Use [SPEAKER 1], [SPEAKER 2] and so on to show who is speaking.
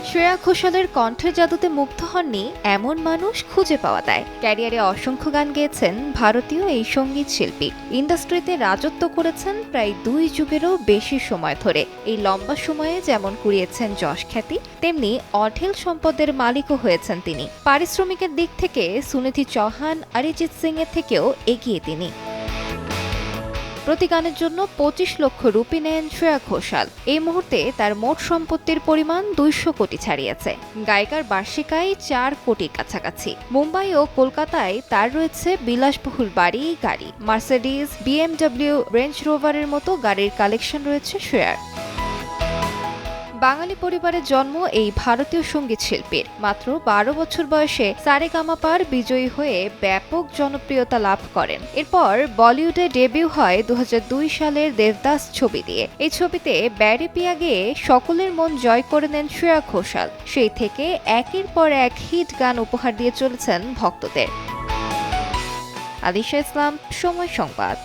[SPEAKER 1] শ্রেয়া ঘোষালের কণ্ঠের জাদুতে মুগ্ধ হননি এমন মানুষ খুঁজে পাওয়া যায়। ক্যারিয়ারে অসংখ্য গান গেয়েছেন ভারতীয় এই সঙ্গীত শিল্পী। ইন্ডাস্ট্রিতে রাজত্ব করেছেন প্রায় 2 যুগেরও বেশি সময় ধরে। এই লম্বা সময়ে যেমন কুড়িয়েছেন যশ খ্যাতি, তেমনি অঢেল সম্পদের মালিকও হয়েছেন তিনি। পারিশ্রমিকের দিক থেকে সুনিধি চৌহান, অরিজিৎ সিং এর থেকেও এগিয়ে তিনি। প্রতি গানের জন্য 25 লক্ষ রুপি নেন শ্রেয়া ঘোষাল। এই মুহূর্তে তার মোট সম্পত্তির পরিমাণ 200 কোটি ছাড়িয়েছে। গায়িকার বার্ষিক আয় 4 কোটির কাছাকাছি। মুম্বাই ও কলকাতায় তার রয়েছে বিলাসবহুল বাড়ি, গাড়ি, মার্সিডিজ, BMW, রেঞ্জ রোভারের মতো গাড়ির কালেকশন রয়েছে শ্রেয়ার। বাঙালি পরিবারে জন্ম এই ভারতীয় সঙ্গীত শিল্পীর। মাত্র 12 বছর বয়সে সারেগামাপার বিজয়ী হয়ে ব্যাপক জনপ্রিয়তা লাভ করেন। এরপর বলিউডে ডেবিউ হয় 2002 সালের দেবদাস ছবি দিয়ে। এই ছবিতে ব্যারি পিয়া গেয়ে সকলের মন জয় করে নেন শ্রেয়া ঘোষাল। সেই থেকে একের পর এক হিট গান উপহার দিয়ে চলেছেন ভক্তদের। আলিশা ইসলাম, সময় সংবাদ।